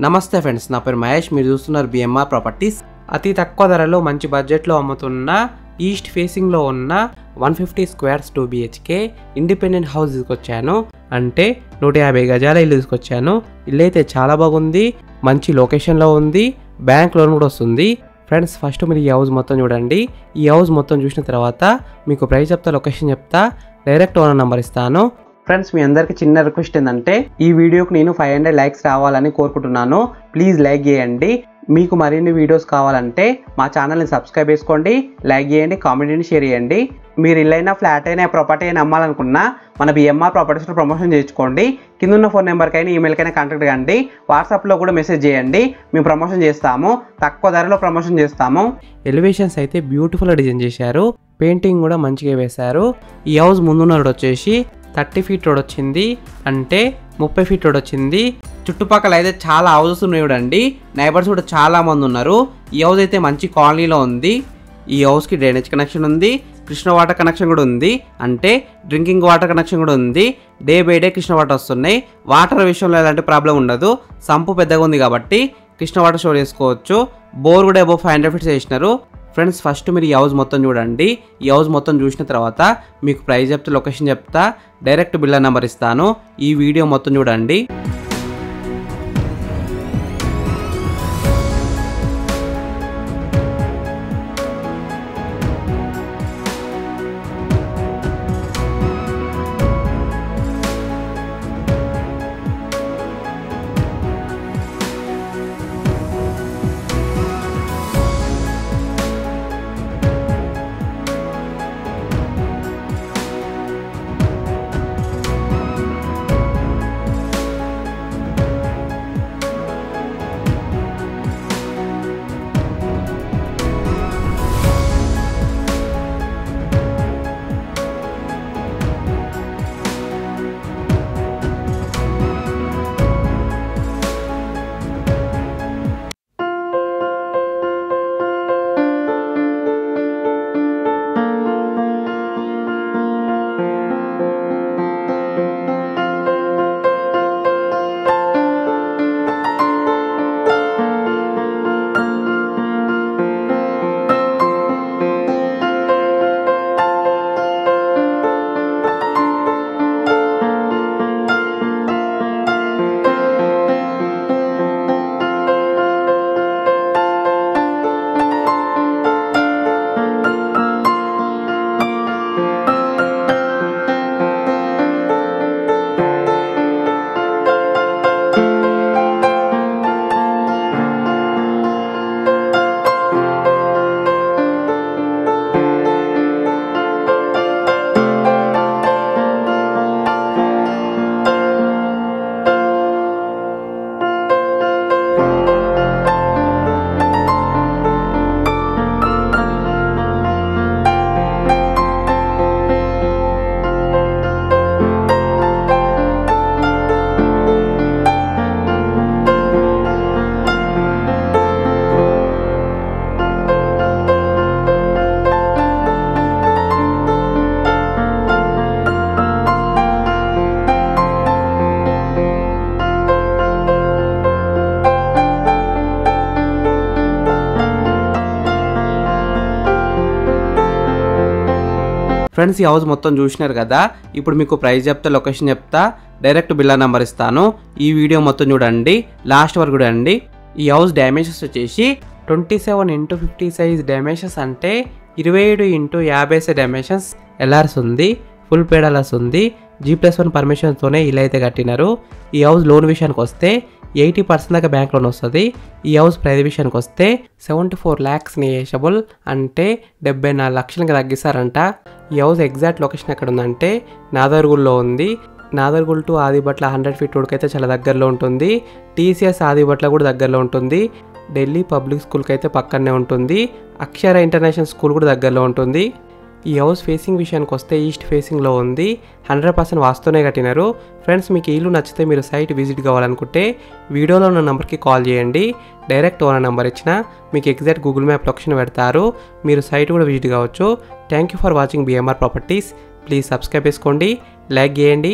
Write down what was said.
నమస్తే ఫ్రెండ్స్, నా పేరు మహేష్. మీరు చూస్తున్నారు బిఎంఆర్ ప్రాపర్టీస్. అతి తక్కువ ధరలో మంచి బడ్జెట్లో అమ్ముతున్న ఈస్ట్ ఫేసింగ్లో ఉన్న 150 స్క్వేర్స్ 2 BHK ఇండిపెండెంట్ హౌస్ తీసుకొచ్చాను. అంటే 150 గజాల ఇల్లు తీసుకొచ్చాను. ఇల్లు అయితే చాలా బాగుంది, మంచి లొకేషన్లో ఉంది, బ్యాంక్ లోన్ కూడా వస్తుంది. ఫ్రెండ్స్, ఫస్ట్ మీరు ఈ హౌస్ మొత్తం చూడండి. ఈ హౌస్ మొత్తం చూసిన తర్వాత మీకు ప్రైస్ చెప్తా, లొకేషన్ చెప్తా, డైరెక్ట్ ఓనర్ నెంబర్ ఇస్తాను. ఫ్రెండ్స్, మీ అందరికి చిన్న రిక్వెస్ట్ ఏంటంటే ఈ వీడియోకి నేను 500 లైక్స్ రావాలని కోరుకుంటున్నాను. ప్లీజ్ లైక్ చేయండి. మీకు మరిన్ని వీడియోస్ కావాలంటే మా ఛానల్ని సబ్స్క్రైబ్ చేసుకోండి, లైక్ చేయండి, కామెంట్ని షేర్ చేయండి. మీరు ఇల్లైనా ఫ్లాట్ అయినా ప్రాపర్టీ అయినా అమ్మాలనుకున్నా మన బిఎంఆర్ ప్రాపర్టీస్లో ప్రమోషన్ చేయించుకోండి. కింద ఉన్న ఫోన్ నెంబర్కైనా ఈమెయిల్కైనా కాంటాక్ట్ కండి, వాట్సాప్లో కూడా మెసేజ్ చేయండి. మేము ప్రమోషన్ చేస్తాము, తక్కువ ధరలో ప్రమోషన్ చేస్తాము. ఎలివేషన్స్ అయితే బ్యూటిఫుల్గా డిజైన్ చేశారు, పెయింటింగ్ కూడా మంచిగా వేశారు. ఈ హౌస్ ముందున్న రోడ్ వచ్చేసి 30 ఫీట్ రోడ్ వచ్చింది, అంటే 30 ఫీట్ రోడ్ వచ్చింది. చుట్టుపక్కల అయితే చాలా హౌసెస్ ఉన్నాయి చూడండి, నైబర్స్ కూడా చాలా మంది ఉన్నారు. ఈ హౌస్ అయితే మంచి కాలనీలో ఉంది. ఈ హౌస్కి డ్రైనేజ్ కనెక్షన్ ఉంది, కృష్ణ వాటర్ కనెక్షన్ కూడా ఉంది, అంటే డ్రింకింగ్ వాటర్ కనెక్షన్ కూడా ఉంది. Day by day Krishna water వస్తున్నాయి. వాటర్ విషయంలో ఎలాంటి ప్రాబ్లం ఉండదు, సంపు పెద్దగా ఉంది కాబట్టి కృష్ణ వాటర్ స్టోర్ చేసుకోవచ్చు. బోర్ కూడా అబౌవ్ 500 ఫీట్స్ వేసినారు. ఫ్రెండ్స్, ఫస్ట్ మీరు ఈ హౌస్ మొత్తం చూడండి. ఈ హౌస్ మొత్తం చూసిన తర్వాత మీకు ప్రైస్ చెప్తా, లొకేషన్ చెప్తా, డైరెక్ట్ బిల్డర్ నెంబర్ ఇస్తాను. ఈ వీడియో మొత్తం చూడండి. ఫ్రెండ్స్, ఈ హౌస్ మొత్తం చూసినారు కదా. ఇప్పుడు మీకు ప్రైస్ చెప్తా, లొకేషన్ చెప్తా, డైరెక్ట్ బిల్డర్ నెంబర్ ఇస్తాను. ఈ వీడియో మొత్తం చూడండి, లాస్ట్ వరకు చూడండి. ఈ హౌస్ డైమెన్షన్స్ వచ్చేసి 27x50 సైజ్ డైమెన్షన్స్, అంటే 27x50 సైజ్ డైమెన్షన్స్. ఎల్ఆర్స్ ఉంది, ఫుల్ పేడలర్స్ ఉంది, G+1 పర్మిషన్తోనే ఇల్లు అయితే కట్టినారు. ఈ హౌస్ లోన్ విషయానికి వస్తే 80% దాకా బ్యాంక్ లోన్ వస్తుంది. ఈ హౌస్ ప్రైస్ విషయానికి వస్తే 74 lakhs నెగోషియబుల్, అంటే 74 లక్షలకి తగ్గిస్తారంట. ఈ హౌస్ ఎగ్జాక్ట్ లొకేషన్ ఎక్కడ ఉందంటే నాదర్గుల్లో ఉంది. నాదర్గుల్ టు ఆదిబట్ల 100 ఫీట్ రోడ్కి అయితే చాలా దగ్గరలో ఉంటుంది. TCS ఆదిబట్ల కూడా దగ్గరలో ఉంటుంది. ఢిల్లీ పబ్లిక్ స్కూల్కి అయితే పక్కనే ఉంటుంది. అక్షర ఇంటర్నేషనల్ స్కూల్ కూడా దగ్గరలో ఉంటుంది. ఈ హౌస్ ఫేసింగ్ విషయానికి వస్తే ఈస్ట్ ఫేసింగ్లో ఉంది. 100% వాస్తునే కట్టినారు. ఫ్రెండ్స్, మీకు ఇల్లు నచ్చితే మీరు సైట్ విజిట్ కావాలనుకుంటే వీడియోలో ఉన్న నెంబర్కి కాల్ చేయండి. డైరెక్ట్ ఓనర్ నెంబర్ ఇచ్చిన మీకు ఎగ్జాక్ట్ గూగుల్ మ్యాప్ లొకేషన్ పెడతారు. మీరు సైట్ కూడా విజిట్ కావచ్చు. Thank you for watching BMR properties. Please subscribe చేసుకోండి, లైక్ చేయండి,